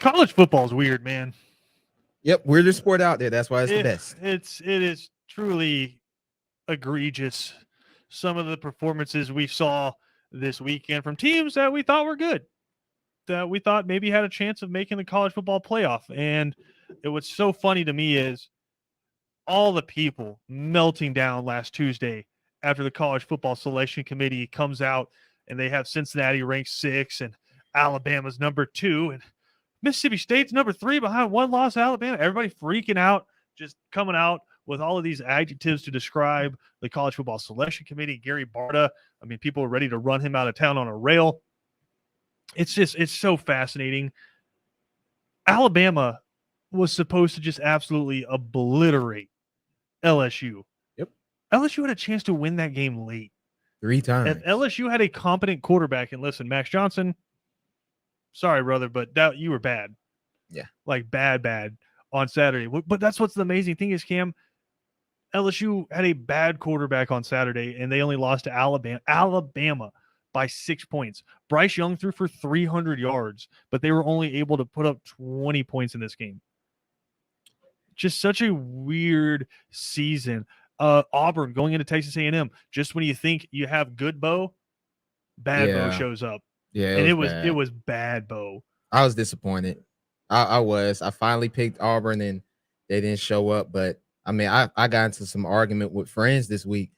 College football is weird, man. Yep, weirdest sport out there. That's why it's the best. It is truly egregious. Some of the performances we saw this weekend from teams that we thought were good, that we thought maybe had a chance of making the college football playoff. And what's so funny to me is all the people melting down last Tuesday after the college football selection committee comes out and they have Cincinnati ranked 6 and Alabama's number 2 and Mississippi State's number 3 behind one loss Alabama. Everybody freaking out, just coming out with all of these adjectives to describe the college football selection committee. Gary Barta, I mean, people are ready to run him out of town on a rail. It's so fascinating. Alabama was supposed to just absolutely obliterate LSU. Yep. LSU had a chance to win that game late. 3 times. If LSU had a competent quarterback, and listen, Max Johnson, sorry, brother, but you were bad. Yeah. Like bad on Saturday. But that's what's the amazing thing is, Cam, LSU had a bad quarterback on Saturday, and they only lost to Alabama by 6 points. Bryce Young threw for 300 yards, but they were only able to put up 20 points in this game. Just such a weird season. Auburn going into Texas A&M. Just when you think you have good Bo, bad Bo shows up. Yeah, and it was bad Bo. I was disappointed. I was. I finally picked Auburn, and they didn't show up. But I mean, I got into some argument with friends this week.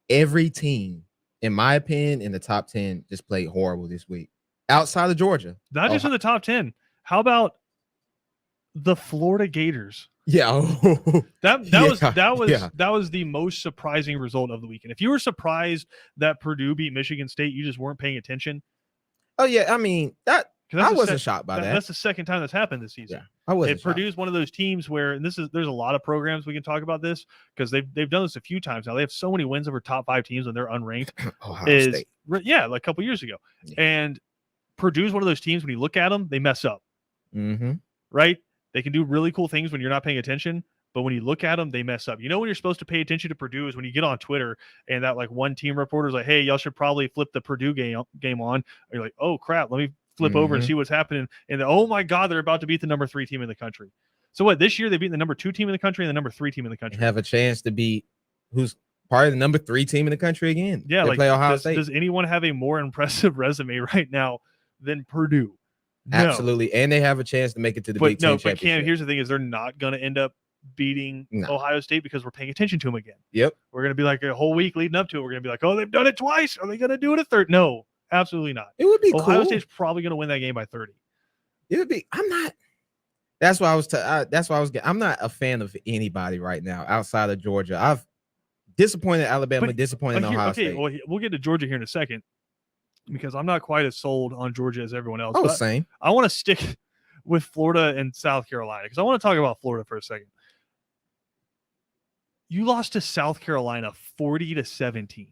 Every team, in my opinion, in the top 10 just played horrible this week. Outside of Georgia. Not just in the top 10. How about the Florida Gators? Yeah. That was the most surprising result of the weekend. If you were surprised that Purdue beat Michigan State, you just weren't paying attention. Oh yeah, I mean I wasn't shocked by that. That's the second time that's happened this season. Yeah, I wasn't. Purdue's one of those teams where, and there's a lot of programs we can talk about this because they've done this a few times now. They have so many wins over top 5 teams when they're unranked. Ohio State. Yeah, like a couple years ago. Yeah. And Purdue's one of those teams when you look at them, they mess up. Mm-hmm. Right? They can do really cool things when you're not paying attention, but when you look at them, they mess up. You know when you're supposed to pay attention to Purdue is when you get on Twitter and that like one team reporter's like, "Hey, y'all should probably flip the Purdue game on." And you're like, "Oh crap, let me flip over and see what's happening." And oh my God, they're about to beat the number 3 team in the country. So what? This year they beat the number 2 team in the country and the number 3 team in the country. Have a chance to beat who's part of the number 3 team in the country again. Yeah, they play Ohio State. Does anyone have a more impressive resume right now than Purdue? No. Absolutely, and they have a chance to make it to the Big Ten championship. But Cam, here's the thing: is they're not going to end up beating Ohio State because we're paying attention to them again. Yep, we're going to be like a whole week leading up to it. We're going to be like, "Oh, they've done it twice. Are they going to do it a third?" No, absolutely not. It would be Ohio cool. State's probably going to win that game by 30. It would be. I'm not. That's why I was. That's why I was. I'm not a fan of anybody right now outside of Georgia. I've disappointed Alabama, disappointed Ohio State. Well, we'll get to Georgia here in a second because I'm not quite as sold on Georgia as everyone else. Oh, same. I want to stick with Florida and South Carolina because I want to talk about Florida for a second. You lost to South Carolina 40-17.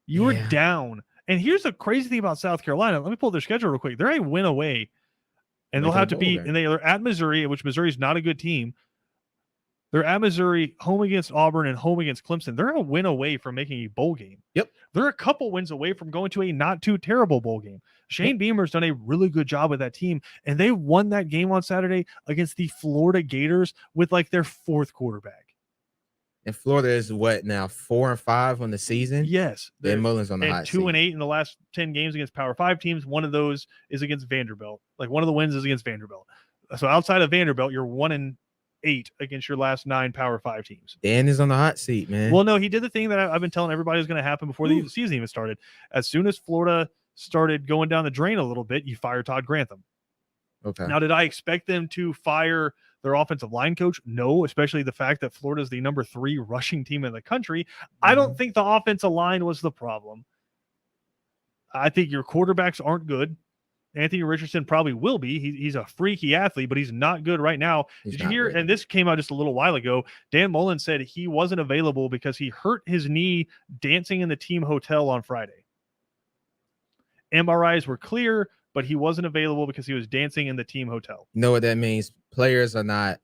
You were down. And here's the crazy thing about South Carolina. Let me pull their schedule real quick. They're a win away. And they'll have to beat, and they're at Missouri, which Missouri is not a good team. They're at Missouri, home against Auburn, and home against Clemson. They're a win away from making a bowl game. Yep. They're a couple wins away from going to a not too terrible bowl game. Shane Beamer's done a really good job with that team, and they won that game on Saturday against the Florida Gators with like their 4th quarterback. And Florida is what now 4-5 on the season? Yes. Dan Mullen's on the hot seat. 2-8 in the last 10 games against Power 5 teams. One of those is against Vanderbilt. Like one of the wins is against Vanderbilt. So outside of Vanderbilt, you're 1-8 against your last 9 Power 5 teams. Dan is on the hot seat, man. Well, no, he did the thing that I've been telling everybody is going to happen before the season even started. As soon as Florida started going down the drain a little bit, you fire Todd Grantham. Okay. Now, did I expect them to fire their offensive line coach? No, especially the fact that Florida is the number 3 rushing team in the country. I don't think the offensive line was the problem. I think your quarterbacks aren't good. Anthony Richardson probably will be. He's a freaky athlete, but he's not good right now. Did you hear? And this came out just a little while ago. Dan Mullen said he wasn't available because he hurt his knee dancing in the team hotel on Friday. MRIs were clear, but he wasn't available because he was dancing in the team hotel. You know what that means? Players are not.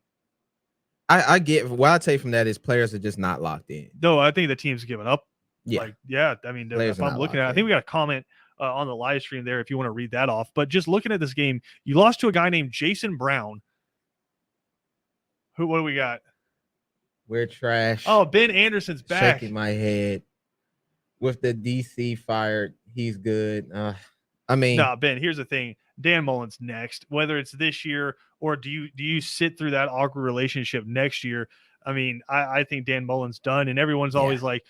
I get what I take from that is players are just not locked in. No, I think the team's given up. Yeah. I mean, if I'm looking at it, I think we got a comment on the live stream there if you want to read that off. But just looking at this game, you lost to a guy named Jason Brown. What do we got? We're trash. Oh, Ben Anderson's back. Shaking my head. With the DC fired, he's good. I mean, no, Ben, here's the thing. Dan Mullen's next. Whether it's this year or do you sit through that awkward relationship next year? I mean, I think Dan Mullen's done, and everyone's always like,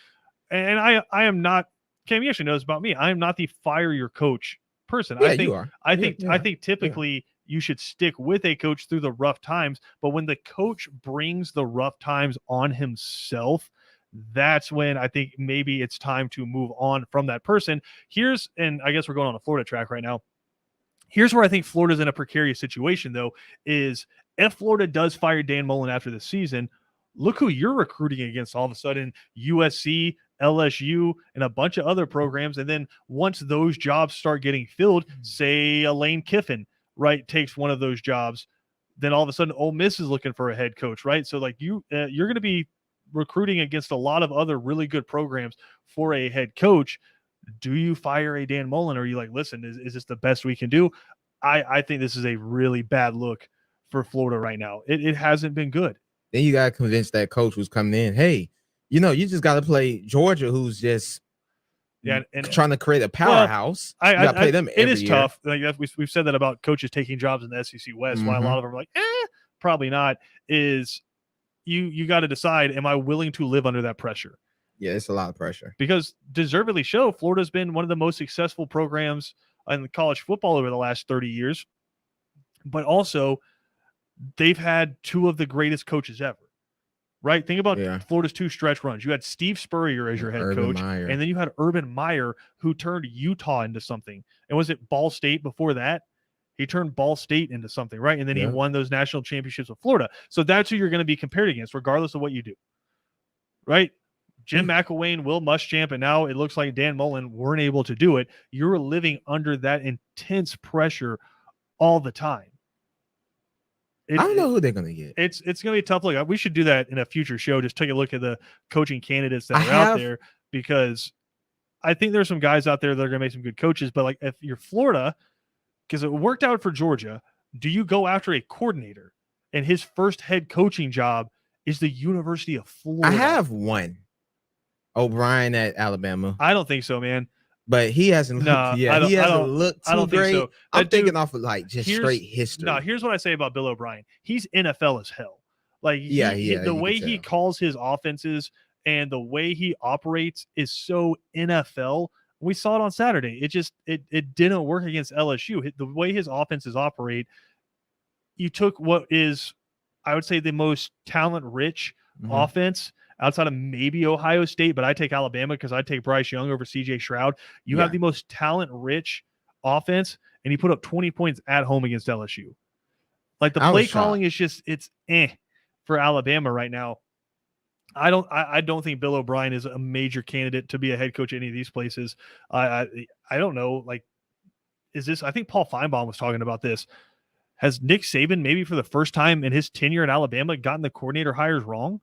and I am not. Cam, you actually knows about me. I am not the fire your coach person. Yeah, I think you are. I think typically you should stick with a coach through the rough times, but when the coach brings the rough times on himself, that's when I think maybe it's time to move on from that person. And I guess we're going on a Florida track right now. Here's where I think Florida's in a precarious situation, though, is if Florida does fire Dan Mullen after the season, look who you're recruiting against all of a sudden, USC, LSU, and a bunch of other programs. And then once those jobs start getting filled, say Lane Kiffin, right, takes one of those jobs, then all of a sudden Ole Miss is looking for a head coach, right? So like you're going to be recruiting against a lot of other really good programs for a head coach. Do you fire a Dan Mullen, or are you like, listen, is this the best we can do? I think this is a really bad look for Florida right now. It hasn't been good. Then you got to convince that coach who's coming in, hey, you just got to play Georgia, who's just and trying to create a powerhouse. Well, you got to play them every It is year. tough. Like we've said that about coaches taking jobs in the SEC West. Why a lot of them are like, probably not. Is you got to decide, am I willing to live under that pressure? Yeah, it's a lot of pressure. Because deservedly so, Florida's been one of the most successful programs in college football over the last 30 years. But also, they've had two of the greatest coaches ever. Right? Think about Florida's two stretch runs. You had Steve Spurrier as your head coach, and then you had Urban Meyer, who turned Utah into something. And was it Ball State before that? He turned Ball State into something, right? And then he won those national championships with Florida. So that's who you're going to be compared against, regardless of what you do. Right? Jim McElwain, Will Muschamp, and now it looks like Dan Mullen weren't able to do it. You're living under that intense pressure all the time. I don't know who they're going to get. It's going to be a tough look. We should do that in a future show. Just take a look at the coaching candidates that are out there, because I think there's some guys out there that are going to make some good coaches. But like if you're Florida, because it worked out for Georgia, do you go after a coordinator and his first head coaching job is the University of Florida? I have one. O'Brien at Alabama. I don't think so, man. But he hasn't looked. He hasn't looked too great. Think so. I'm thinking off of like just straight history. No, here's what I say about Bill O'Brien. He's NFL as hell. Like the way he calls his offenses and the way he operates is so NFL. We saw it on Saturday. It didn't work against LSU. The way his offenses operate, you took what is, I would say, the most talent-rich offense outside of maybe Ohio State, but I take Alabama because I take Bryce Young over CJ Stroud. You have the most talent-rich offense, and you put up 20 points at home against LSU. Like the play calling is just it's for Alabama right now. I don't think Bill O'Brien is a major candidate to be a head coach at any of these places. I don't know. Like, is this? I think Paul Feinbaum was talking about this. Has Nick Saban maybe for the first time in his tenure in Alabama gotten the coordinator hires wrong?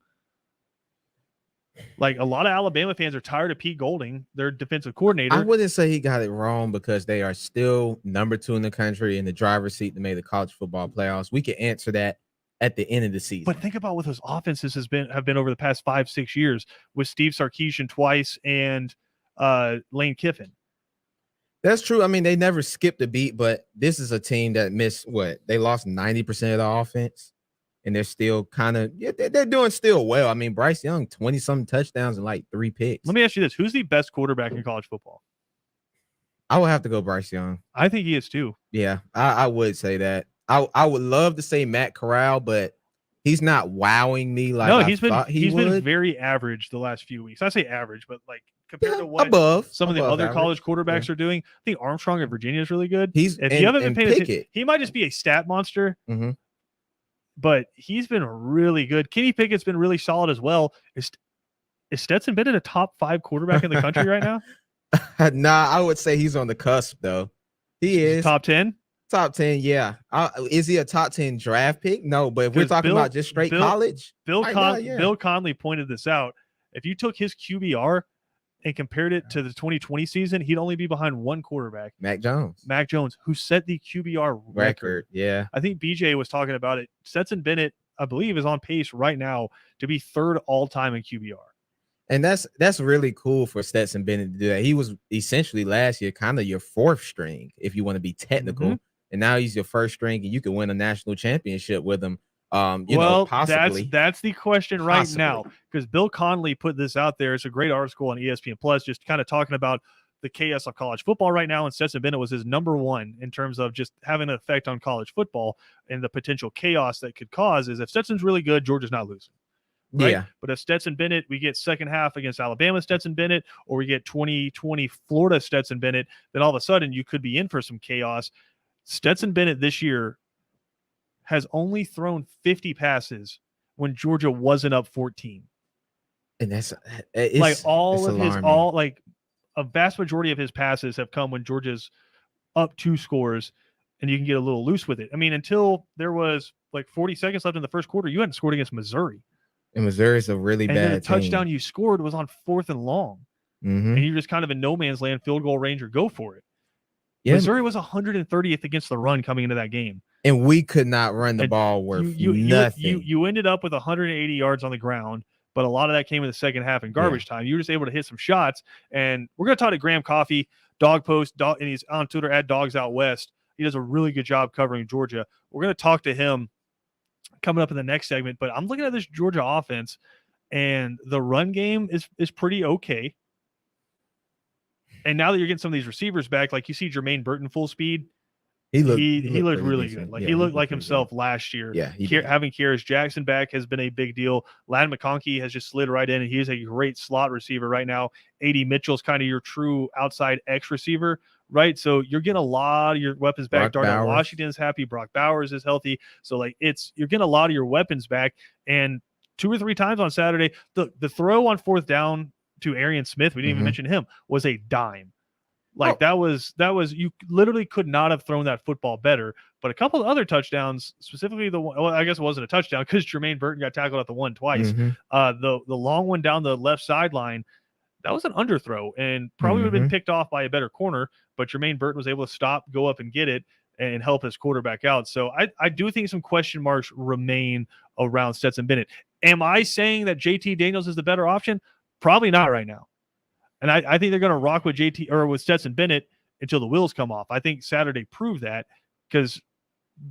Like a lot of Alabama fans are tired of Pete Golding, their defensive coordinator. I wouldn't say he got it wrong because they are still number 2 in the country in the driver's seat to make the college football playoffs. We can answer that at the end of the season. But think about what those offenses have been over the past 5-6 years with Steve Sarkisian twice and Lane Kiffin. That's true. I mean, they never skipped a beat, but this is a team that missed they lost 90% of the offense. And they're still kind of, they're doing still well. I mean, Bryce Young, 20-something touchdowns and like 3 picks. Let me ask you this. Who's the best quarterback in college football? I would have to go Bryce Young. I think he is too. Yeah, I would say that. I would love to say Matt Corral, but he's not wowing me like he's been very average the last few weeks. I say average, but like compared to what some of the other college quarterbacks are doing, I think Armstrong at Virginia is really good. You haven't been paying attention, he might just be a stat monster. Mm-hmm. But he's been really good. Kenny Pickett's been really solid as well. Is Stetson Bennett a top 5 quarterback in the country right now? Nah, I would say he's on the cusp, though. He is. Top 10? Top 10, yeah. Is he a top 10 draft pick? No, but if we're talking about just straight college. Bill Conley pointed this out. If you took his QBR and compared it to the 2020 season, he'd only be behind one quarterback, Mac Jones. Mac Jones, who set the QBR record. Yeah. I think BJ was talking about it. Stetson Bennett, I believe, is on pace right now to be third all time in QBR. And that's really cool for Stetson Bennett to do that. He was essentially last year kind of your fourth string, if you want to be technical. And now he's your first string, and you can win a national championship with him. Possibly. That's the question right now, because Bill Connolly put this out there. It's a great article on ESPN Plus, just kind of talking about the chaos of college football right now. And Stetson Bennett was his number one in terms of just having an effect on college football and the potential chaos that could cause. Is if Stetson's really good, Georgia's not losing. Right? Yeah. But if Stetson Bennett, we get second half against Alabama Stetson Bennett, or we get 2020 Florida Stetson Bennett, then all of a sudden you could be in for some chaos. Stetson Bennett this year has only thrown 50 passes when Georgia wasn't up 14. And that's like all of alarming. like a vast majority of his passes have come when Georgia's up 2 scores and you can get a little loose with it. I mean, until there was like 40 seconds left in the first quarter, you hadn't scored against Missouri. And Missouri's a really bad And the team. touchdown you scored was on 4th and long. And you're just kind of in no man's land, field goal range, or go for it. Yeah. Missouri was 130th against the run coming into that game. And we could not run the ball worth nothing. You ended up with 180 yards on the ground, but a lot of that came in the second half in garbage time. You were just able to hit some shots. And we're going to talk to Graham Coffey, Dog Post, and he's on Twitter at Dogs Out West. He does a really good job covering Georgia. We're going to talk to him coming up in the next segment. But I'm looking at this Georgia offense, and the run game is pretty okay. And now that you're getting some of these receivers back, like you see Jermaine Burton full speed, he looked really good. Like he looked like himself last year. Yeah, having Kearis Jackson back has been a big deal. Ladd McConkey has just slid right in, and he's a great slot receiver right now. A.D. Mitchell's kind of your true outside X receiver, right? So you're getting a lot of your weapons back. Darnell Washington's happy. Brock Bowers is healthy. So like you're getting a lot of your weapons back. And 2 or 3 times on Saturday, the throw on 4th down to Arian Smith, we didn't even mention him, was a dime. Like that was you literally could not have thrown that football better. But a couple of other touchdowns, specifically I guess it wasn't a touchdown because Jermaine Burton got tackled at the 1 twice. The long one down the left sideline, that was an underthrow and probably would have been picked off by a better corner. But Jermaine Burton was able to stop, go up and get it, and help his quarterback out. So I do think some question marks remain around Stetson Bennett. Am I saying that JT Daniels is the better option? Probably not right now. And I think they're going to rock with with Stetson Bennett until the wheels come off. I think Saturday proved that, because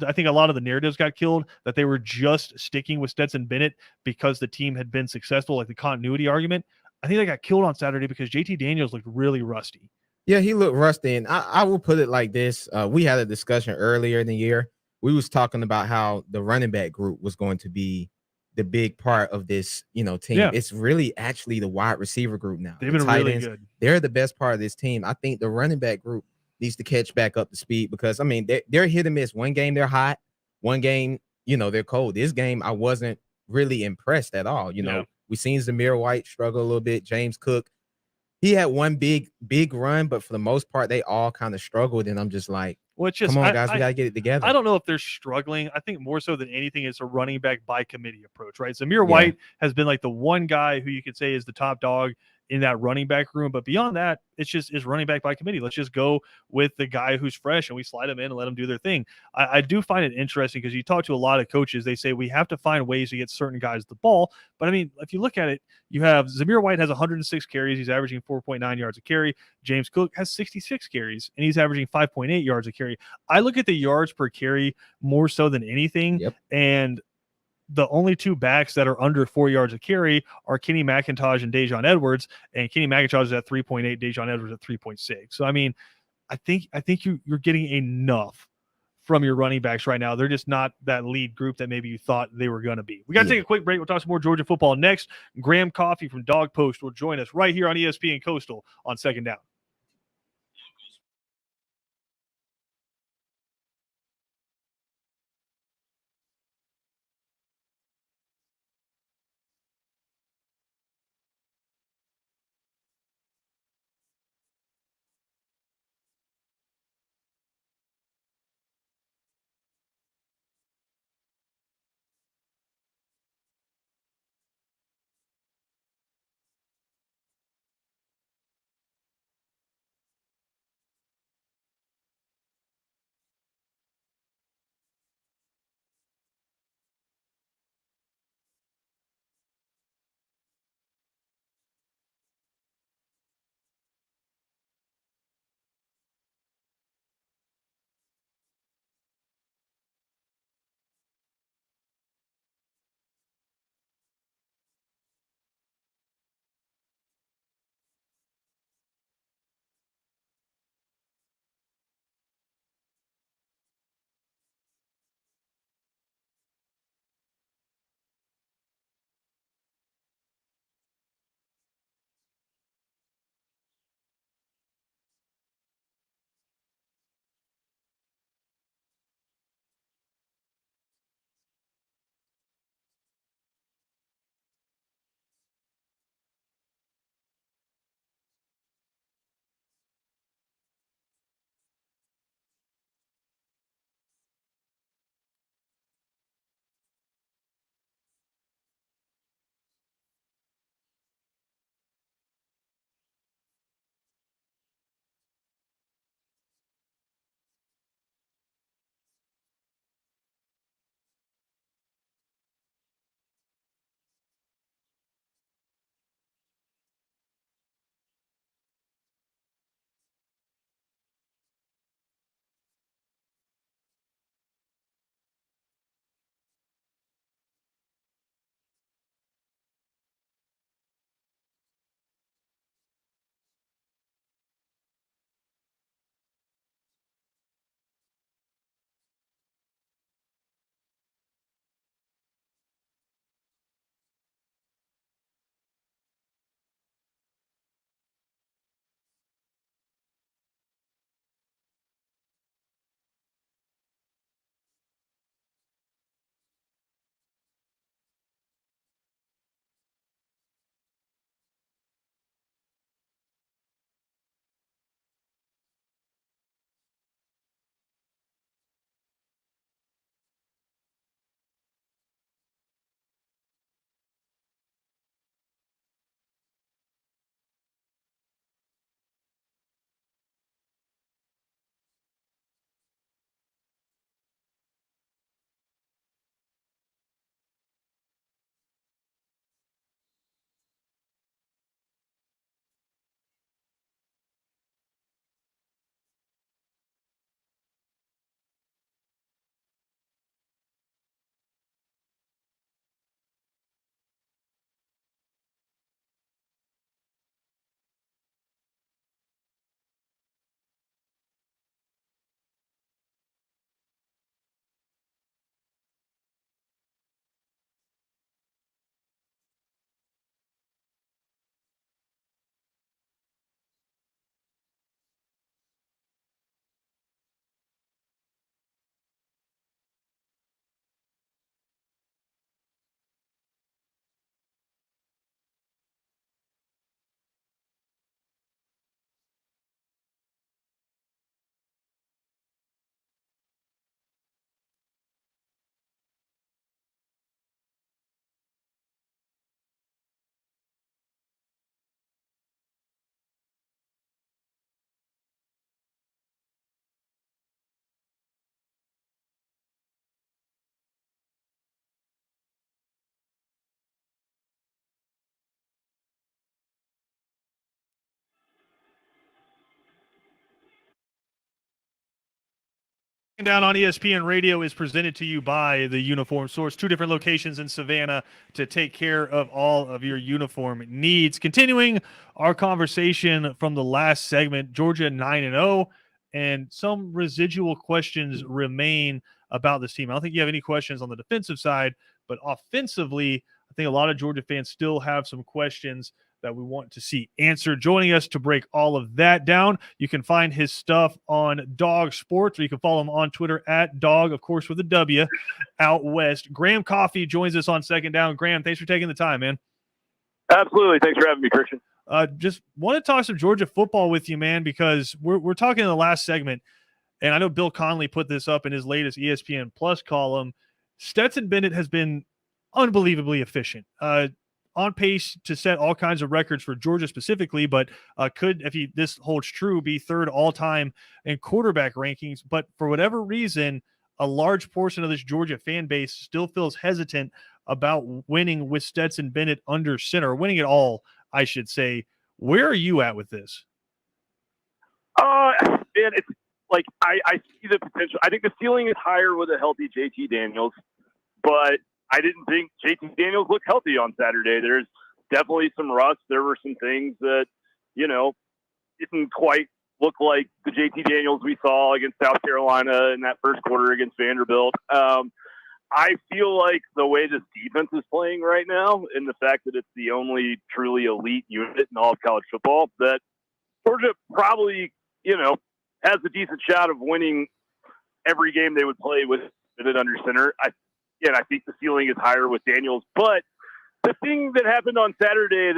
I think a lot of the narratives got killed that they were just sticking with Stetson Bennett because the team had been successful, like the continuity argument. I think they got killed on Saturday because JT Daniels looked really rusty. Yeah, he looked rusty. And I will put it like this. We had a discussion earlier in the year. We was talking about how the running back group was going to be the big part of this, team. Yeah. It's really actually the wide receiver group now. They've been really good. They're the best part of this team. I think the running back group needs to catch back up to speed, because I mean they're hit and miss. One game they're hot, one game they're cold. This game I wasn't really impressed at all. We seen Zamir White struggle a little bit. James Cook, he had one big run, but for the most part they all kind of struggled, and I'm just like, come on, guys, we got to get it together. I don't know if they're struggling. I think more so than anything, it's a running back by committee approach, right? Zamir White has been like the one guy who you could say is the top dog in that running back room. But beyond that, it's running back by committee. Let's just go with the guy who's fresh and we slide them in and let them do their thing. I do find it interesting because you talk to a lot of coaches, they say we have to find ways to get certain guys the ball. But I mean, if you look at it, you have Zamir White has 106 carries. He's averaging 4.9 yards a carry. James Cook has 66 carries and he's averaging 5.8 yards a carry. I look at the yards per carry more so than anything. And the only 2 backs that are under 4 yards a carry are Kenny McIntosh and Dejon Edwards, and Kenny McIntosh is at 3.8, Dejon Edwards at 3.6. So I mean, I think you're getting enough from your running backs right now. They're just not that lead group that maybe you thought they were going to be. We got to take a quick break. We'll talk some more Georgia football next. Graham Coffey from Dog Post will join us right here on ESPN Coastal on Second Down. Down on ESPN Radio is presented to you by the Uniform Source, 2 different locations in Savannah to take care of all of your uniform needs. Continuing our conversation from the last segment, Georgia 9-0, and some residual questions remain about this team. I don't think you have any questions on the defensive side, but offensively, I think a lot of Georgia fans still have some questions that we want to see answered. Joining us to break all of that down, you can find his stuff on Dog Sports, or you can follow him on Twitter at Dog, of course, with a W, out west. Graham Coffey joins us on Second Down. Graham, thanks for taking the time, man. Absolutely. Thanks for having me, Christian. Just want to talk some Georgia football with you, man, because we're talking in the last segment, and I know Bill Connelly put this up in his latest ESPN Plus column. Stetson Bennett has been unbelievably efficient. On pace to set all kinds of records for Georgia specifically, but could, if this holds true, be third all-time in quarterback rankings. But for whatever reason, a large portion of this Georgia fan base still feels hesitant about winning with Stetson Bennett under center, winning it all, I should say. Where are you at with this? Man, it's like I see the potential. I think the ceiling is higher with a healthy JT Daniels, but I didn't think JT Daniels looked healthy on Saturday. There's definitely some rust. There were some things that, didn't quite look like the JT Daniels we saw against South Carolina in that first quarter against Vanderbilt. I feel like the way this defense is playing right now, and the fact that it's the only truly elite unit in all of college football, that Georgia probably, has a decent shot of winning every game they would play with it under center. I think the ceiling is higher with Daniels. But the thing that happened on Saturday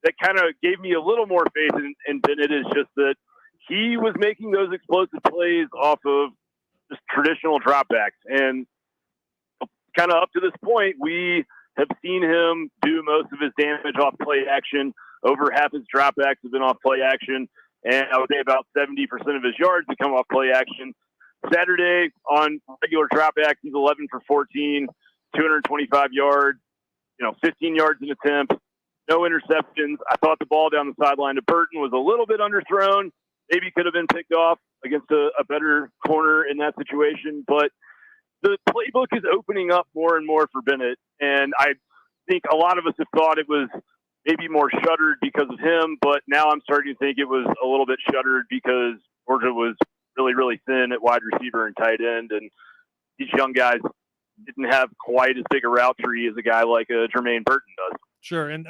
that kind of gave me a little more faith in Bennett is just that he was making those explosive plays off of just traditional dropbacks. And kind of up to this point, we have seen him do most of his damage off play action. Over half his dropbacks have been off play action. And I would say about 70% of his yards have come off play action. Saturday on regular dropbacks, he's 11 for 14, 225 yards, 15 yards in attempt, no interceptions. I thought the ball down the sideline to Burton was a little bit underthrown. Maybe could have been picked off against a better corner in that situation. But the playbook is opening up more and more for Bennett. And I think a lot of us have thought it was maybe more shuttered because of him. But now I'm starting to think it was a little bit shuttered because Georgia was really, really thin at wide receiver and tight end. And these young guys didn't have quite as big a route tree as a guy like Jermaine Burton does. Sure. And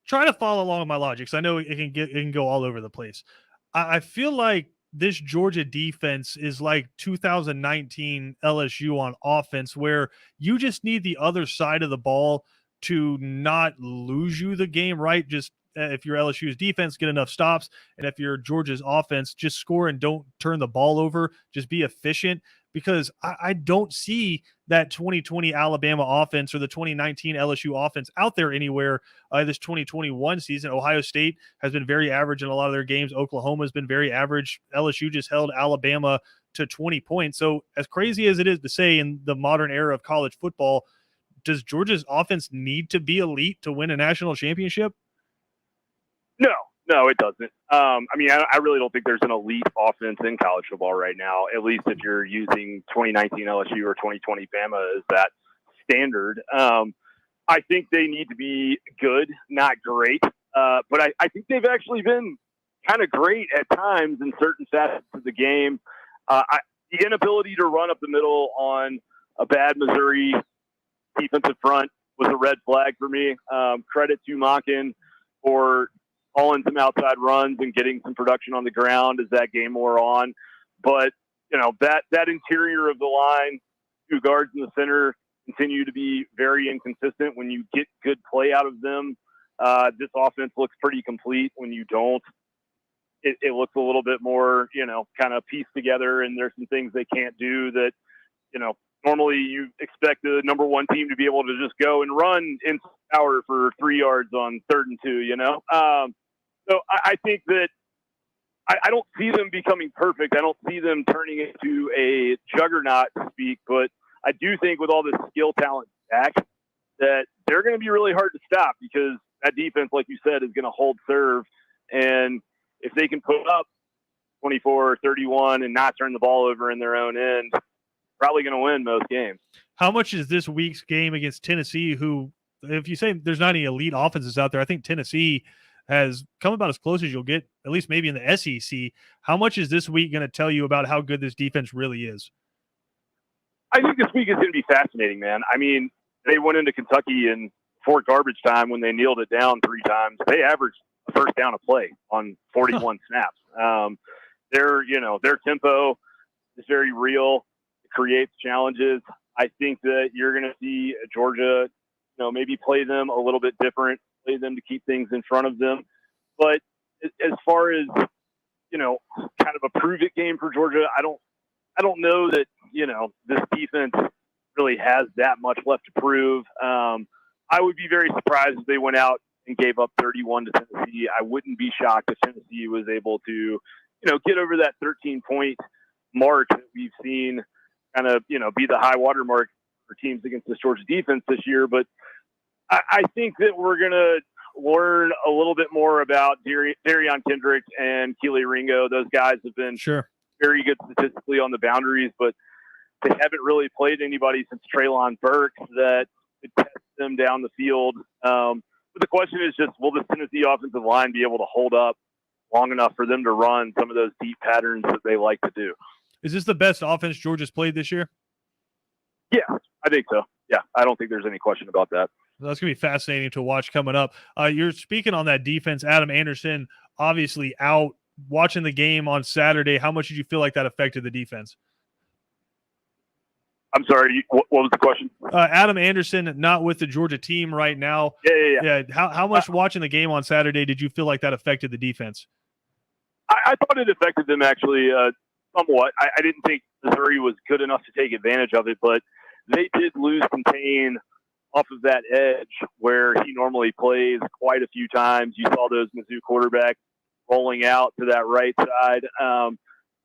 try to follow along with my logic, because I know it can go all over the place. I feel like this Georgia defense is like 2019 LSU on offense, where you just need the other side of the ball to not lose you the game, right? Just if you're LSU's defense, get enough stops. And if you're Georgia's offense, just score and don't turn the ball over. Just be efficient, because I don't see that 2020 Alabama offense or the 2019 LSU offense out there anywhere this 2021 season. Ohio State has been very average in a lot of their games. Oklahoma has been very average. LSU just held Alabama to 20 points. So as crazy as it is to say in the modern era of college football, does Georgia's offense need to be elite to win a national championship? No, it doesn't. I really don't think there's an elite offense in college football right now, at least if you're using 2019 LSU or 2020 Bama as that standard. I think they need to be good, not great. But I think they've actually been kind of great at times in certain facets of the game. The inability to run up the middle on a bad Missouri defensive front was a red flag for me. Credit to Machin for hauling some outside runs and getting some production on the ground as that game wore on. But, that interior of the line, 2 guards in the center, continue to be very inconsistent. When you get good play out of them, this offense looks pretty complete. When you don't, it looks a little bit more, kind of pieced together, and there's some things they can't do that, normally you expect the number 1 team to be able to just go and run in power for 3 yards on 3rd and 2, So I think that I don't see them becoming perfect. I don't see them turning into a juggernaut to speak, but I do think with all this skill talent back that they're going to be really hard to stop, because that defense, like you said, is going to hold serve. And if they can put up 24 or 31 and not turn the ball over in their own end, probably going to win most games. How much is this week's game against Tennessee, who, if you say there's not any elite offenses out there, I think Tennessee has come about as close as you'll get, at least maybe in the SEC. How much is this week going to tell you about how good this defense really is? I think this week is going to be fascinating, man. I mean, they went into Kentucky in fourth garbage time when they kneeled it down 3 times. They averaged a first down a play on 41 snaps. Their tempo is very real. It creates challenges. I think that you're going to see Georgia, maybe play them a little bit different, play them to keep things in front of them. But as far as, kind of a prove it game for Georgia, I don't know that, this defense really has that much left to prove. I would be very surprised if they went out and gave up 31 to Tennessee. I wouldn't be shocked if Tennessee was able to, get over that 13-point mark that we've seen kind of, be the high water mark for teams against this Georgia defense this year. But I think that we're going to learn a little bit more about Darion Kendrick and Kelee Ringo. Those guys have been very good statistically on the boundaries, but they haven't really played anybody since Treylon Burks that could test them down the field. But the question is just, will the Tennessee offensive line be able to hold up long enough for them to run some of those deep patterns that they like to do? Is this the best offense Georgia's played this year? Yeah, I think so. Yeah, I don't think there's any question about that. That's going to be fascinating to watch coming up. You're speaking on that defense. Adam Anderson, obviously out. Watching the game on Saturday, how much did you feel like that affected the defense? I'm sorry, what was the question? Adam Anderson, not with the Georgia team right now. Yeah. How much watching the game on Saturday did you feel like that affected the defense? I thought it affected them actually somewhat. I didn't think Missouri was good enough to take advantage of it, but they did lose contain off of that edge where he normally plays quite a few times. You saw those Mizzou quarterbacks rolling out to that right side.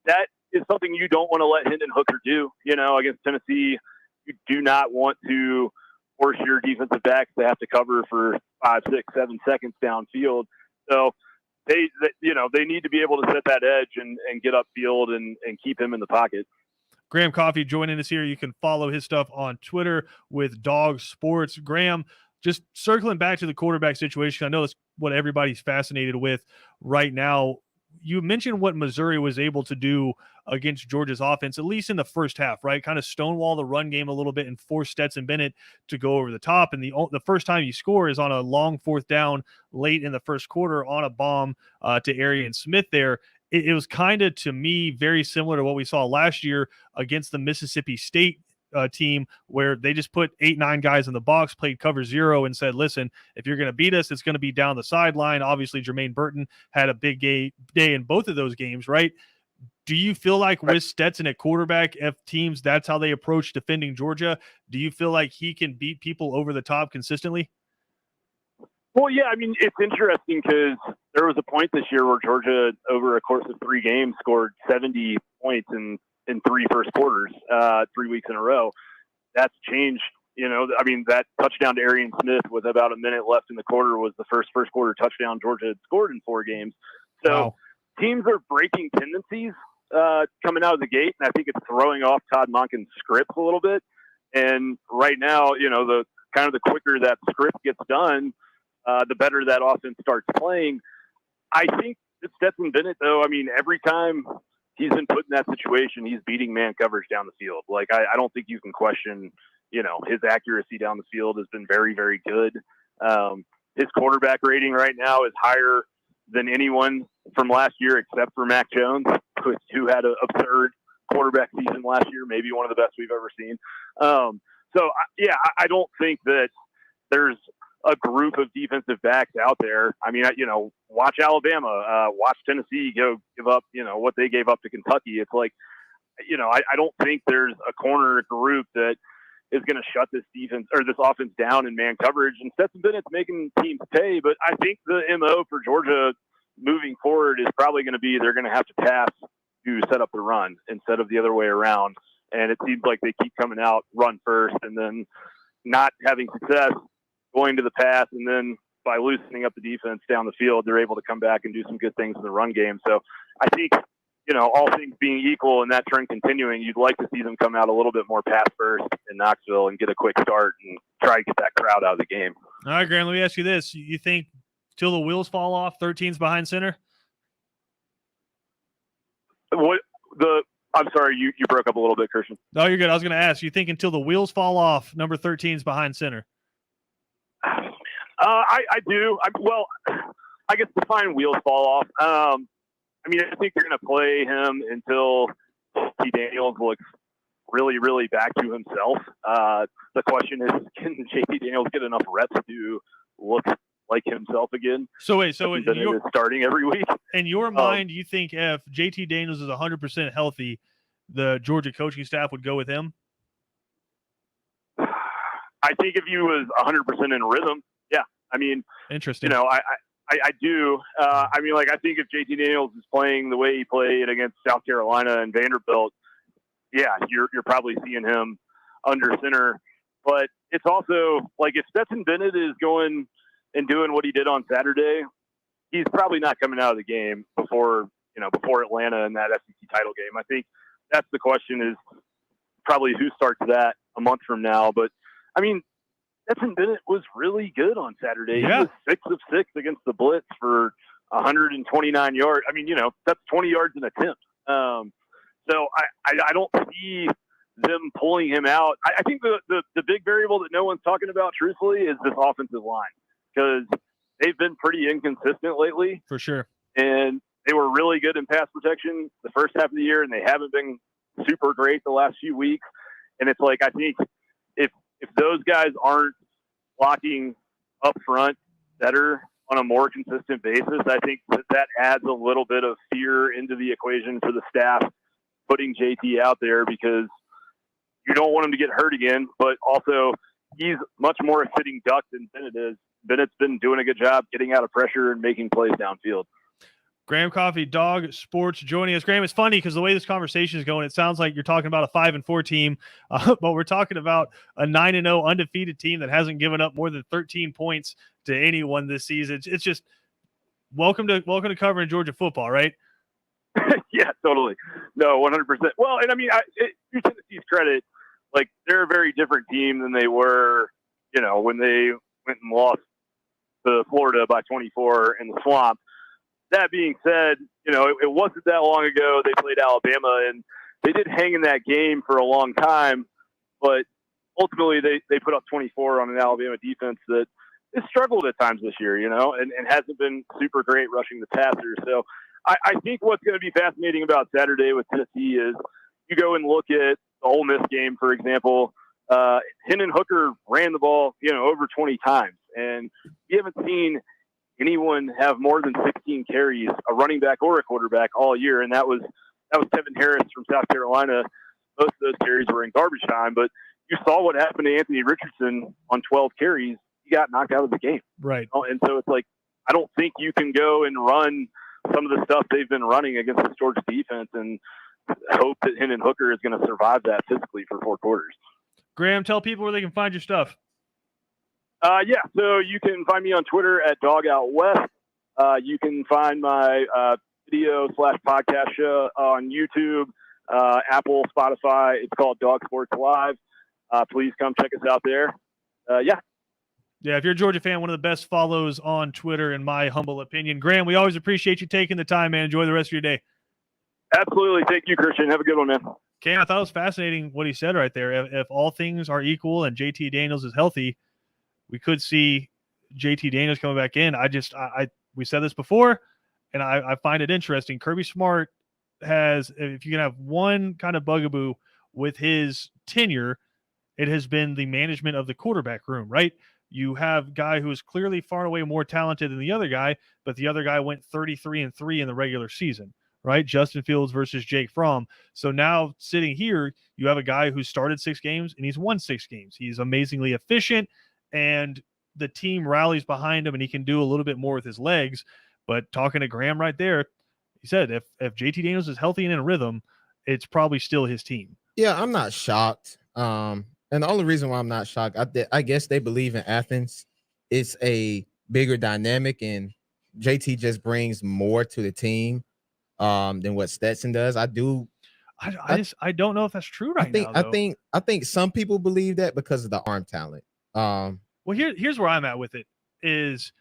That is something you don't want to let Hendon Hooker do. Against Tennessee, you do not want to force your defensive backs to have to cover for 5, 6, 7 seconds downfield. So they need to be able to set that edge and get upfield and keep him in the pocket. Graham Coffey joining us here. You can follow his stuff on Twitter with Dog Sports. Graham, just circling back to the quarterback situation, I know that's what everybody's fascinated with right now. You mentioned what Missouri was able to do against Georgia's offense, at least in the first half, right? Kind of stonewall the run game a little bit and force Stetson Bennett to go over the top. And the first time you score is on a long 4th down late in the first quarter on a bomb to Arian Smith there. It was kind of, to me, very similar to what we saw last year against the Mississippi State team, where they just put 8-9 guys in the box, played cover 0, and said, listen, if you're going to beat us, it's going to be down the sideline. Obviously, Jermaine Burton had a big day in both of those games, right? Do you feel like with Stetson at quarterback, if teams, that's how they approach defending Georgia, do you feel like he can beat people over the top consistently? Well, yeah, I mean, it's interesting because there was a point this year where Georgia, over a course of 3 games, scored 70 points in 3 first quarters, 3 weeks in a row. That's changed. That touchdown to Arian Smith with about a minute left in the quarter was the first quarter touchdown Georgia had scored in 4 games. So teams are breaking tendencies coming out of the gate, and I think it's throwing off Todd Monken's script a little bit. And right now, the quicker that script gets done, the better that offense starts playing. I think that Stetson Bennett, though, every time he's been put in that situation, he's beating man coverage down the field. Like, I don't think you can question, his accuracy down the field has been very, very good. His quarterback rating right now is higher than anyone from last year except for Mac Jones, who had an absurd quarterback season last year, maybe one of the best we've ever seen. I don't think that there's a group of defensive backs out there. Watch Alabama, watch Tennessee go give up, what they gave up to Kentucky. It's like, I don't think there's a corner group that is going to shut this defense or this offense down in man coverage. And Stetson Bennett's making teams pay, but I think the MO for Georgia moving forward is probably going to be they're going to have to pass to set up the run instead of the other way around. And it seems like they keep coming out run first and then not having success going to the pass, and then by loosening up the defense down the field, they're able to come back and do some good things in the run game. So I think all things being equal and that trend continuing, you'd like to see them come out a little bit more pass first in Knoxville and get a quick start and try to get that crowd out of the game. All right, Graham, let me ask you this. You think till the wheels fall off, 13's behind center? I'm sorry, you broke up a little bit, Christian. No, you're good. I was going to ask, you think until the wheels fall off, number 13's behind center? I do. I guess define wheels fall off. I think they're going to play him until T. Daniels looks really, really back to himself. The question is, can JT Daniels get enough reps to look like himself again? So you're starting every week. In your mind, you think if JT Daniels is 100% healthy, the Georgia coaching staff would go with him? I think if he was 100% in rhythm, yeah. Interesting. I do. I think if JT Daniels is playing the way he played against South Carolina and Vanderbilt, yeah, you're probably seeing him under center. But it's also like if Stetson Bennett is going and doing what he did on Saturday, he's probably not coming out of the game before Atlanta and that SEC title game. I think that's the question, is probably who starts that a month from now. But Stetson Bennett was really good on Saturday. Yeah. He was 6 of 6 against the blitz for 129 yards. That's 20 yards an attempt. So I don't see them pulling him out. I think the big variable that no one's talking about, truthfully, is this offensive line, because they've been pretty inconsistent lately. For sure. And they were really good in pass protection the first half of the year, and they haven't been super great the last few weeks. And it's like, I think if those guys aren't blocking up front better on a more consistent basis, I think that adds a little bit of fear into the equation for the staff putting JT out there, because you don't want him to get hurt again, but also he's much more a sitting duck than Bennett is. Bennett's been doing a good job getting out of pressure and making plays downfield. Graham Coffey, Dog Sports, joining us. Graham, it's funny because the way this conversation is going, it sounds like you're talking about a 5-4 team, but we're talking about a 9-0 undefeated team that hasn't given up more than 13 points to anyone this season. It's just welcome to covering Georgia football, right? Yeah, totally. No, 100%. Well, and to Tennessee's credit, like, they're a very different team than they were, when they went and lost to Florida by 24 in the Swamp. That being said, it wasn't that long ago they played Alabama, and they did hang in that game for a long time, but ultimately they put up 24 on an Alabama defense that has struggled at times this year, and hasn't been super great rushing the passer. So I think what's going to be fascinating about Saturday with Tennessee is you go and look at the Ole Miss game, for example. Hendon Hooker ran the ball, over 20 times, and we haven't seen anyone have more than 16 carries, a running back or a quarterback, all year, and that was Kevin Harris from South Carolina. Most of those carries were in garbage time, but you saw what happened to Anthony Richardson on 12 carries. He got knocked out of the game. Right. And so it's like, I don't think you can go and run some of the stuff they've been running against this Georgia defense and hope that Hendon Hooker is going to survive that physically for 4 quarters. Graham, tell people where they can find your stuff. So you can find me on Twitter at DogOutWest. You can find my video/podcast show on YouTube, Apple, Spotify. It's called Dog Sports Live. Please come check us out there. Yeah, if you're a Georgia fan, one of the best follows on Twitter, in my humble opinion. Graham, we always appreciate you taking the time, man. Enjoy the rest of your day. Absolutely. Thank you, Christian. Have a good one, man. Cam, I thought it was fascinating what he said right there. If all things are equal and JT Daniels is healthy, we could see JT Daniels coming back in. We said this before, and I find it interesting. Kirby Smart has, if you can have one kind of bugaboo with his tenure, it has been the management of the quarterback room, right? You have a guy who is clearly far and away more talented than the other guy, but the other guy went 33-3 in the regular season, right? Justin Fields versus Jake Fromm. So now sitting here, you have a guy who started 6 games and he's won 6 games. He's amazingly efficient, and the team rallies behind him, and he can do a little bit more with his legs. But talking to Graham right there, he said if JT Daniels is healthy and in a rhythm, it's probably still his team. Yeah, I'm not shocked. And the only reason why I'm not shocked, I guess they believe in Athens. It's a bigger dynamic, and JT just brings more to the team. than what Stetson does. I do. I don't know if that's true right now. I think some people believe that because of the arm talent. Well, here's where I'm at with it is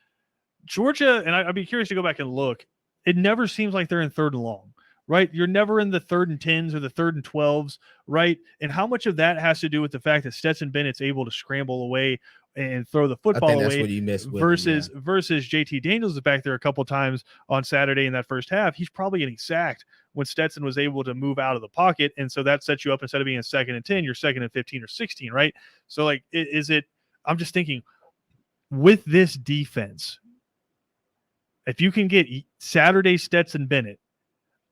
Georgia, and I'd be curious to go back and look. It never seems like they're in third and long, right? You're never in the 3rd and 10s or the 3rd and 12s, right? And how much of that has to do with the fact that Stetson Bennett's able to scramble away and throw the I football think that's away what you missed with versus him, versus JT Daniels is back there a couple times on Saturday in that first half. He's probably getting sacked when Stetson was able to move out of the pocket, and so that sets you up instead of being a 2nd and 10, you're 2nd and 15 or 16, right? So like, is it? I'm just thinking with this defense, if you can get Saturday Stetson Bennett,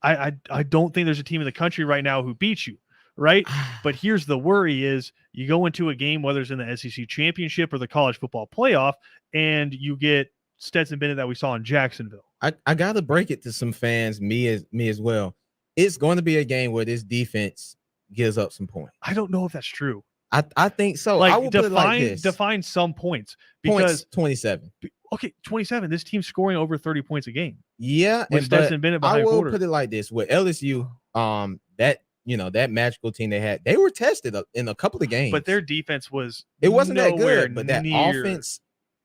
I don't think there's a team in the country right now who beats you, right? yeah. But here's the worry is you go into a game, whether it's in the SEC championship or the college football playoff, and you get Stetson Bennett that we saw in Jacksonville. I gotta break it to some fans, me as well. It's going to be a game where this defense gives up some points. I don't know if that's true. I think so. Like I will put it like this. define some points Points because 27. okay, 27. This team's scoring over 30 points a game. Yeah, With Stetson Bennett behind I will quarter. put it like this: with LSU, that magical team they had, they were tested in a couple of games, But their defense was it wasn't that nowhere good. But that near. offense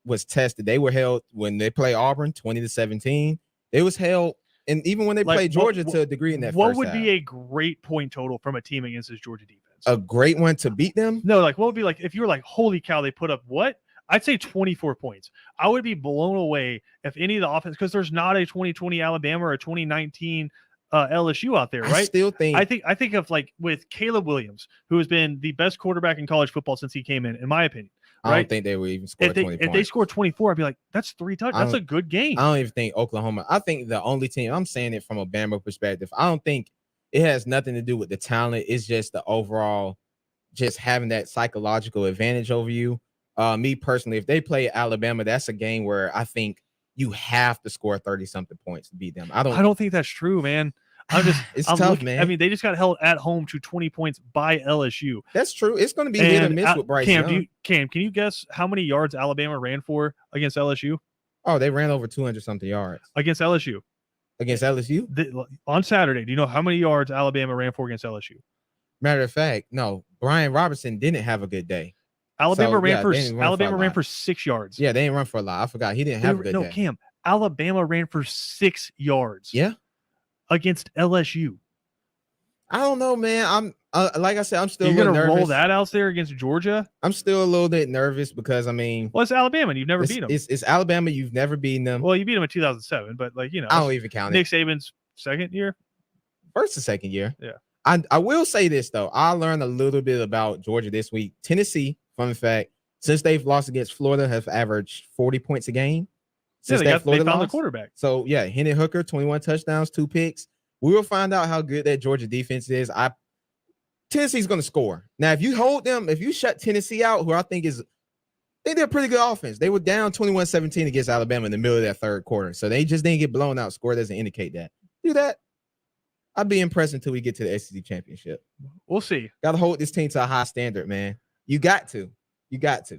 was tested. They were held when they play Auburn 20-17. They was held, and even when they Like, played Georgia to a degree in that What first would half. be a great point total from a team against this Georgia defense? A great one to beat them? No, like what would be like if you were like, holy cow, they put up what? I'd say 24 points. I would be blown away if any of the offense, because there's not a 2020 Alabama or a 2019 LSU out there, I right? still think I think of like with Caleb Williams, who has been the best quarterback in college football since he came in my opinion. I Right? don't think they would even score 20 If they points. score 24, I'd be like, that's 3 touchdowns. That's a good game. I don't even think Oklahoma. I think the only team, I'm saying it from a Bama perspective, I don't think it has nothing to do with the talent. It's just the overall, just having that psychological advantage over you. Me personally, if they play Alabama, that's a game where I think you have to score 30-something points to beat them. I don't think that's true, man. It's tough, man. I mean, they just got held at home to 20 points by LSU. That's true. It's going to be hit or miss with Bryce Young. Can you guess how many yards Alabama ran for against LSU? Oh, they ran over 200-something yards against LSU. Against LSU? On Saturday, do you know how many yards Alabama ran for against LSU? Matter of fact, no. Brian Robertson didn't have a good day. Alabama ran for 6 yards. Yeah, they didn't run for a lot. I forgot. He didn't have a good day. No, Cam. Alabama ran for 6 yards. Yeah. Against LSU. I don't know, man. I'm like I said, I'm still. You're gonna roll that out there against Georgia. I'm still a little bit nervous because I mean, well, it's Alabama. And you've never beat them. It's Alabama. You've never beaten them. Well, you beat them in 2007, but like I don't even count Nick Saban's second year, first or second year. Yeah. I will say this though. I learned a little bit about Georgia this week. Tennessee, fun fact, since they've lost against Florida, have averaged 40 points a game. Since they found the quarterback. So yeah, Hendon Hooker, 21 touchdowns, 2 picks. We will find out how good that Georgia defense is. Tennessee's going to score. Now, if you hold them, if you shut Tennessee out, who I think they're a pretty good offense. They were down 21-17 against Alabama in the middle of that third quarter. So they just didn't get blown out. Score doesn't indicate that. Do that. I'd be impressed until we get to the SEC championship. We'll see. Got to hold this team to a high standard, man. You got to.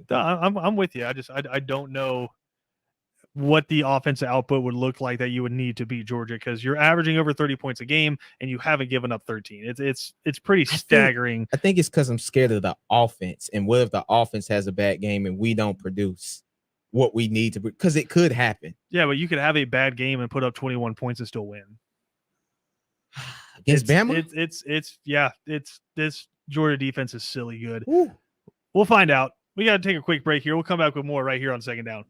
I'm with you. I don't know what the offensive output would look like that you would need to beat Georgia, because you're averaging over 30 points a game and you haven't given up 13. It's pretty staggering. I think it's because I'm scared of the offense. And what if the offense has a bad game and we don't produce what we need to? Because it could happen. Yeah, but you could have a bad game and put up 21 points and still win. Against Bama? It's this Georgia defense is silly good. Ooh. We'll find out. We got to take a quick break here. We'll come back with more right here on Second Down.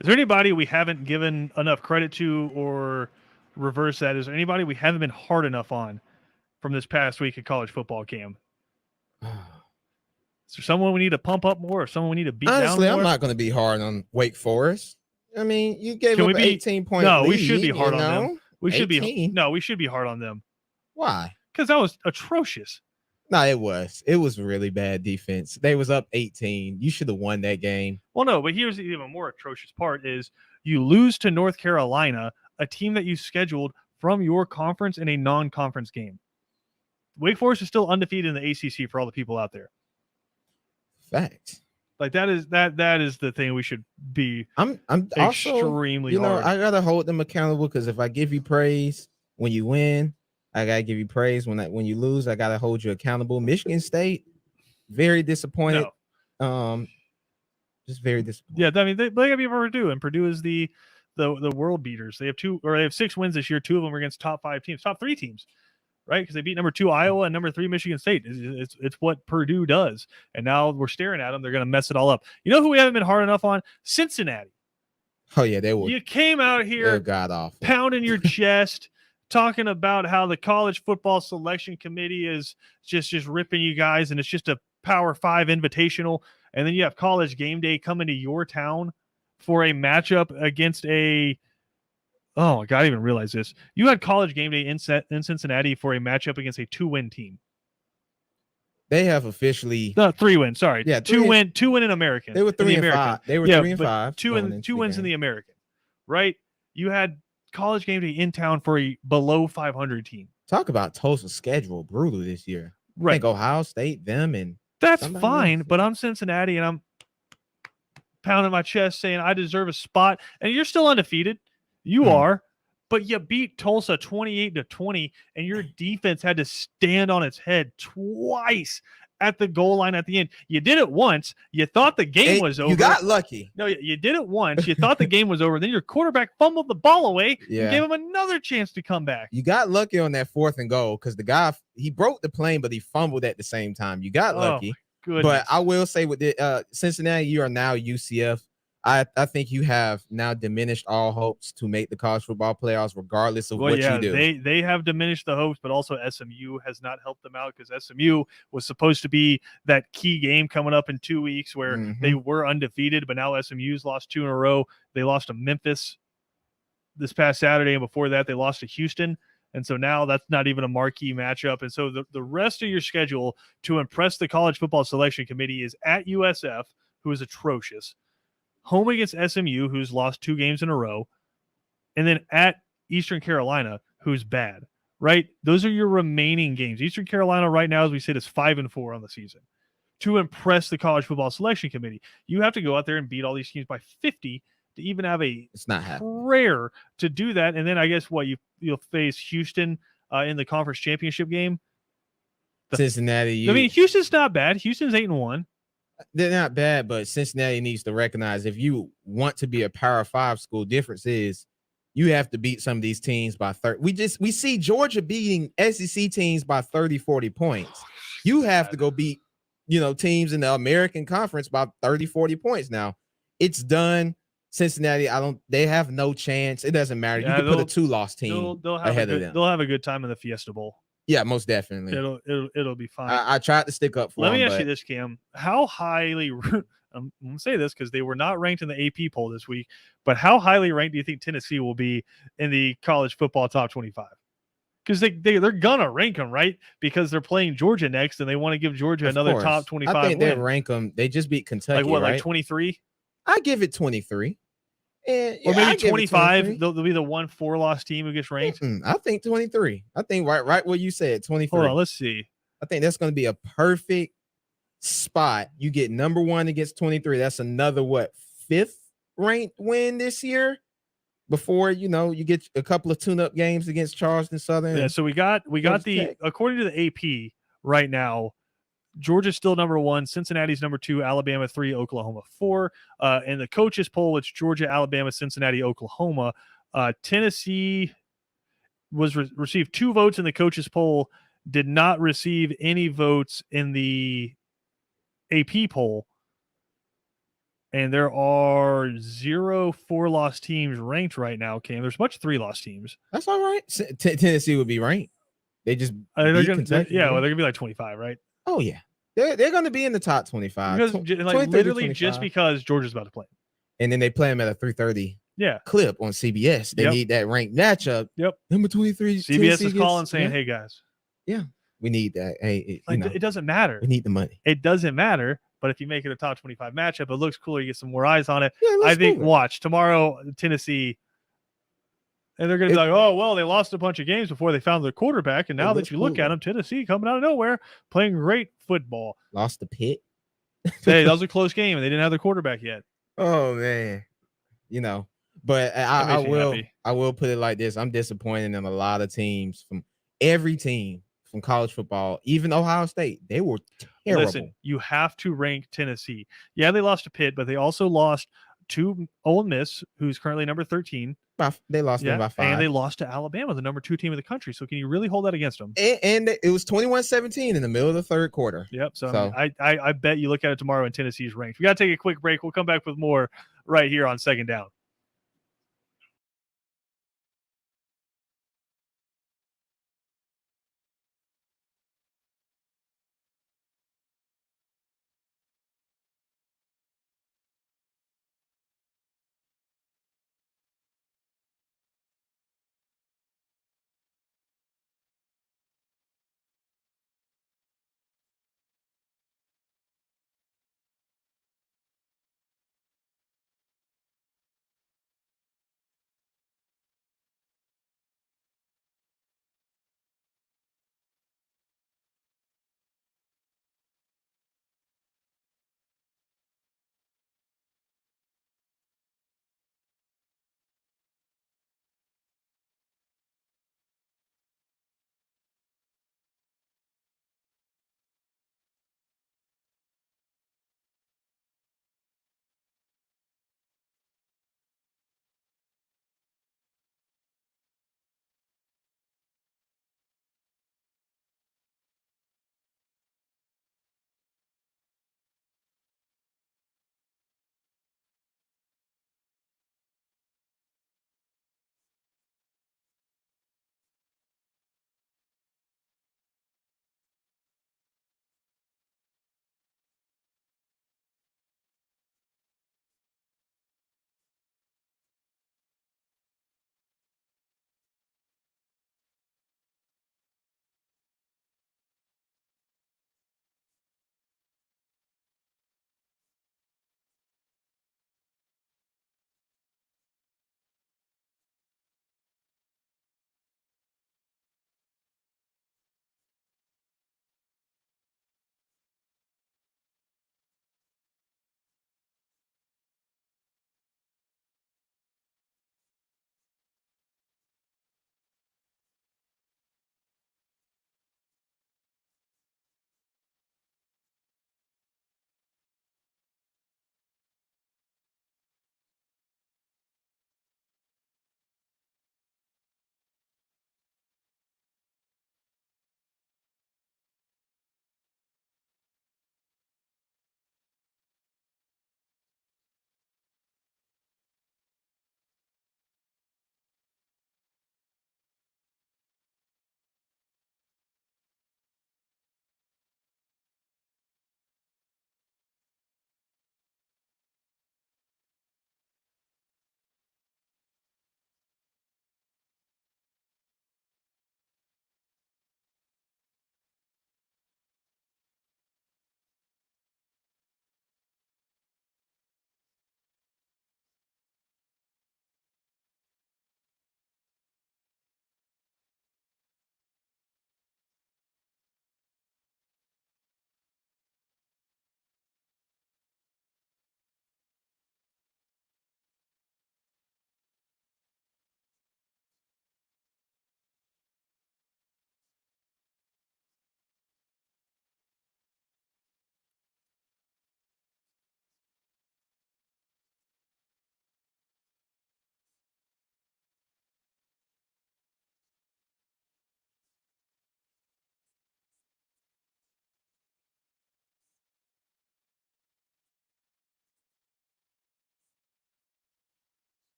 Is there anybody we haven't given enough credit to, or reverse that? Is there anybody we haven't been hard enough on from this past week of college football, Cam? Is there someone we need to pump up more, or someone we need to beat Honestly, down more? I'm not going to be hard on Wake Forest. I mean, you gave Can up we an be- 18-point No, lead. we should be hard you on them. know? We should 18? we should be hard on them Why? because that was atrocious. No, it was really bad defense. They was up 18. You should have won that game. Well, no, but here's the even more atrocious part is you lose to North Carolina, a team that you scheduled from your conference in a non-conference game. Wake Forest is still undefeated in the ACC for all the people out there. Fact. Like that is the thing we should be I'm also, extremely you know, hard. I gotta hold them accountable because if I give you praise when you win, I gotta give you praise when you lose. I gotta hold you accountable. Michigan State, very disappointed. Just very disappointed. Yeah, I mean they gotta be Purdue, and Purdue is the world beaters. They have 6 wins this year. 2 of them are against top 5 teams, top 3 teams, right? Because they beat number 2 Iowa and number 3 Michigan State. It's what Purdue does, and now we're staring at them. They're gonna mess it all up. You know who we haven't been hard enough on? Cincinnati. Oh yeah, they were. You came out They're here god awful. pounding your chest, talking about how the college football selection committee is just ripping you guys, and it's just a Power 5 invitational. And then you have College Game Day coming to your town for a matchup against a. Oh, God, I didn't even realize this. You had College Game Day in Cincinnati for a matchup against a 2-win team. They have officially. No, 3 win. Sorry, Yeah, 2 win in American. They were in the 3 and American. 5. They were Yeah, 3 and but 5. Two going into the wins in game. the American, right? You had College Game Day in town for a below 500 team, Talk about Tulsa's schedule brutal this year. I right? think Ohio State, them, and That's somebody fine, else. but I'm Cincinnati and I'm pounding my chest saying I deserve a spot, and you're still undefeated. You Hmm. are, but you beat Tulsa 28-20, and your defense had to stand on its head twice at the goal line at the end. You did it once. You thought the game Hey, was over. You got lucky. No, you did it once. You thought the game was over. Then your quarterback fumbled the ball away Yeah. and gave him another chance to come back. You got lucky on that 4th and goal because the guy he broke the plane, but he fumbled at the same time. You got Oh, lucky. Good. But I will say with the Cincinnati, you are now UCF. I think you have now diminished all hopes to make the college football playoffs, regardless of what you do. They have diminished the hopes, but also SMU has not helped them out because SMU was supposed to be that key game coming up in 2 weeks where Mhm. they were undefeated, but now SMU's lost 2 in a row. They lost to Memphis this past Saturday, and before that, they lost to Houston. And so now that's not even a marquee matchup. And so the rest of your schedule to impress the College Football Selection Committee is at USF, who is atrocious, home against SMU, who's lost 2 games in a row, and then at Eastern Carolina, who's bad, right? Those are your remaining games. Eastern Carolina right now, as we said, is 5-4 on the season. To impress the College Football Selection Committee, you have to go out there and beat all these teams by 50 to even have a It's not happening. prayer to do that. And then I guess you'll face Houston in the conference championship game. Cincinnati, I mean, Houston's not bad. Houston's 8-1. they're not bad, but Cincinnati needs to recognize if you want to be a Power 5 school, difference is you have to beat some of these teams by 30. We see Georgia beating SEC teams by 30, 40 points. You have to go beat, teams in the American Conference by 30, 40 points. Now, it's done. Cincinnati, they have no chance. It doesn't matter. Yeah, you can put a 2-loss team They'll have ahead of them. They'll have a good time in the Fiesta Bowl. Yeah, most definitely. It'll be fine. I tried to stick up for Let them. me ask you but this, Cam. How highly I'm going to say this because they were not ranked in the AP poll this week, but how highly ranked do you think Tennessee will be in the college football top 25? Because they're going to rank them, right? Because they're playing Georgia next, and they want to give Georgia Of another course. top 25 I think win. they rank them. They just beat Kentucky, Like what, right? like 23? I give it 23. And, Or I maybe give it 25? 23. They'll be the 1 4-loss team who gets ranked. I think 23. I think right what you said, 23. Hold on, let's see. I think that's going to be a perfect spot. You get number 1 against 23. That's another 5th ranked win this year. Before you get a couple of tune-up games against Charleston Southern. Yeah, so we got Georgia the Tech. according to the AP right now, Georgia's still number 1, Cincinnati's number 2, Alabama 3, Oklahoma 4. In the coaches poll, it's Georgia, Alabama, Cincinnati, Oklahoma. Tennessee was received 2 votes in the coaches poll, did not receive any votes in the AP poll. And there are 0 4-loss teams ranked right now, Cam. There's a bunch of 3-loss teams. That's all right. Tennessee would be ranked. They just They're beat gonna, Kentucky. yeah, well, they're gonna be like 25, right? Oh yeah, they're going to be in the top 25. Because like 23 to literally just 25. because Georgia's about to play. And then they play them at a 3:30 Yeah. clip on CBS. They Yep. need that ranked matchup. Yep. Number 23. CBS Tennessee is gets- calling saying, yeah, "Hey guys, we need that. Hey, like, it doesn't matter. we need the money. It doesn't matter. But if you make it a top 25 matchup, it looks cooler. You get some more eyes on it. Yeah, I let's think move it. watch tomorrow, Tennessee, and they're going to be like, oh, well, they lost a bunch of games before they found their quarterback. And now that looks you look cooler. at them, Tennessee coming out of nowhere, playing great football. Lost the pit. Hey, that was a close game, and they didn't have their quarterback yet. Oh man, but That I makes me will happy. I will put it like this. I'm disappointed in a lot of teams from every team from college football, even Ohio State. They were terrible. Listen, you have to rank Tennessee. Yeah, they lost to Pitt, but they also lost to Ole Miss, who's currently number 13. They lost them by 5. And they lost to Alabama, the number 2 team in the country. So can you really hold that against them? And it was 21-17 in the middle of the third quarter. Yep. So, So- I bet you look at it tomorrow and Tennessee's ranked. We got to take a quick break. We'll come back with more right here on Second Down.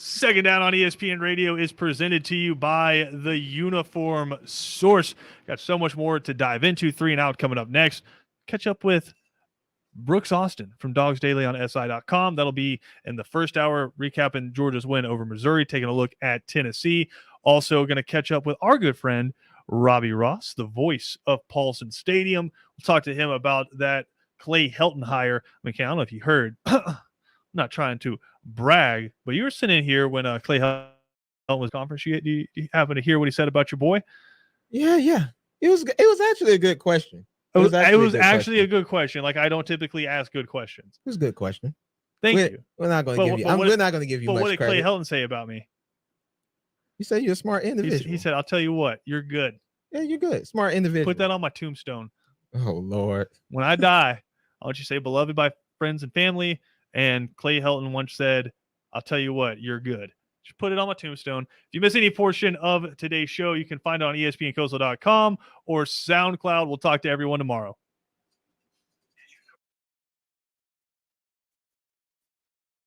Second Down on ESPN Radio is presented to you by the Uniform Source. Got so much more to dive into. 3 and Out coming up next. Catch up with Brooks Austin from Dogs Daily on SI.com. That'll be in the first hour, recapping Georgia's win over Missouri, taking a look at Tennessee. Also going to catch up with our good friend, Robbie Ross, the voice of Paulson Stadium. We'll talk to him about that Clay Helton hire. I mean, I don't know if you heard. I'm not trying to brag, but you were sitting here when Clay Helton was conference. You happen to hear what he said about your boy? Yeah. It was actually a good question. It was actually actually a good question. Like, I don't typically ask good questions. It was a good question. Thank you. We're not going to give you. We're not going to give you But much what did credit. Clay Helton say about me? You say you're a smart individual. He said, "I'll tell you what, you're good. Yeah, you're good. Smart individual. Put that on my tombstone. Oh Lord. When I die, I want you to say, beloved by friends and family." And Clay Helton once said, "I'll tell you what, you're good." Just put it on my tombstone. If you miss any portion of today's show, you can find it on ESPNCoastal.com or SoundCloud. We'll talk to everyone tomorrow.